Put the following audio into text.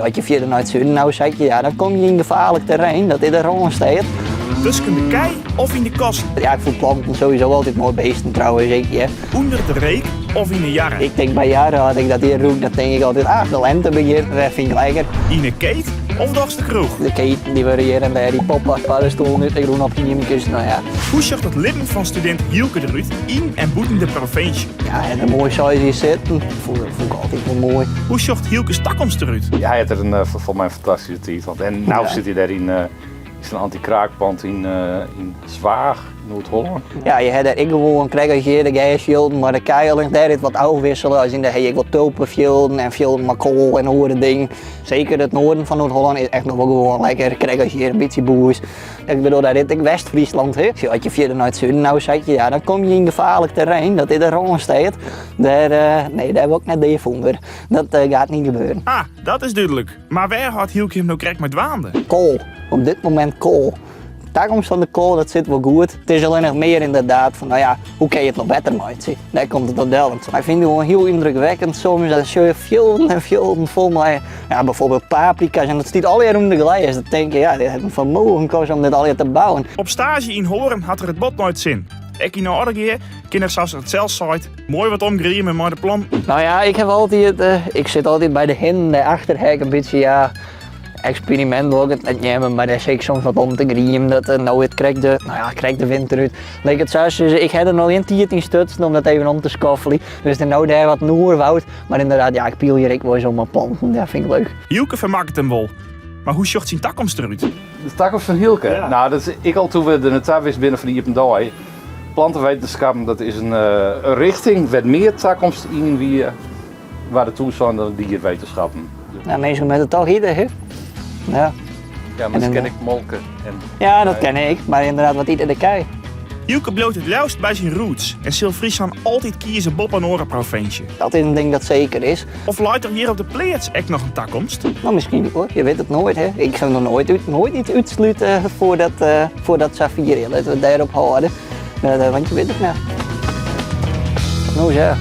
Als je verder naar het zuiden nou zegt, ja, dan kom je in gevaarlijk terrein, dat is de Ronsteed. Tussen de kei of in de kast, Ja, ik vind planten sowieso altijd mooi beesten trouwens. onder de reek of in de jarre. Ik denk bij jaren had ik dat hier roep, dan denk ik altijd, de lente begint, dat vind ik lekker. In een keet of dorst de kroeg. De keten die waren hier en daar, die papa, paddenstoel, nu tegen op je niemkes, nou ja. Hoe zag het leven van student Hielke eruit in en buiten de provincie? Ja, en een mooi zoals hier zitten, vond ik altijd wel mooi. Hoe zag Hielke's takkomst eruit? Ja, hij had er voor mij een fantastische tijd. En nu zit hij daar in een anti-kraakpand in Zwaag, Noord-Holland. Ja, je had er ik gewoon krijgen de geisvelden, maar de keiling daar is wat afwisselen. Als in de ik wat tulpenvelden en velden met kool en andere dingen. Zeker het noorden van Noord-Holland is echt nog wel gewoon lekker. Krijg je hier een beetje boers. Ik bedoel, daar is West-Friesland. Als je verder naar het zuiden nou zegt, ja, dan kom je in gevaarlijk terrein. Dat is de Ronsteed. Daar heb ik ook net de vonger. Dat gaat niet gebeuren. Ah, dat is duidelijk. Maar waar had Hielke hem nou krijg met waande? Kool. Op dit moment kool. De toekomst van de kool, dat zit wel goed. Het is alleen nog meer inderdaad van, nou ja, hoe kan je het nog beter maken? Daar komt het op delend. Maar ik vind het gewoon heel indrukwekkend soms dat je velden en velden vol met, ja, bijvoorbeeld paprika's en dat stiet alweer om de glijers. Dan denk je, ja, dit heeft een vermogen kost om dit alweer te bouwen. Op stage in Hoorn had er het bot nooit zin. Ik in orde keer, kinderen zoals het zelfs site, mooi wat omgriemen met de plan. Nou ja, ik heb altijd, ik zit altijd bij de hin, daarachter heb ik een beetje, ja, experiment wil ik het net nemen, maar daar zie ik soms wat om te griemen dat nou het krijgt de wind eruit. Leek het zo, dus ik heb er nog in 10 stutsen om dat even om te schoffelen. Dus er nou daar wat noerwoud, maar inderdaad, ja, ik piel hier ik wel zo mijn planten, dat vind ik leuk. Hielke vermaakt hem wel, maar hoe zocht zijn takkomst eruit? De takkomst van Hielke? Ja. Nou, dat is ik al toen we de Netawis binnen van Iependooi. Plantenwetenschappen, dat is een richting met meer takkomst in wie waar de toestand dan dierwetenschappen. Nou, mensen met het toch ieder, hè? Ja. Ja, maar dat ken ik molken. Ja, dat ken ik, maar inderdaad wat ieder de kei. Hielke bloot het juist bij zijn roots en zal Friesland altijd kiezen Bob en Oren provincie. Dat is een ding dat zeker is. Of luidt er hier op de pleats echt nog een takkomst? Maar misschien hoor, je weet het nooit, hè. Ik zou nog nooit iets uitsluiten voordat Safir, dat we daarop houden. Want je weet het nou. Nou ja.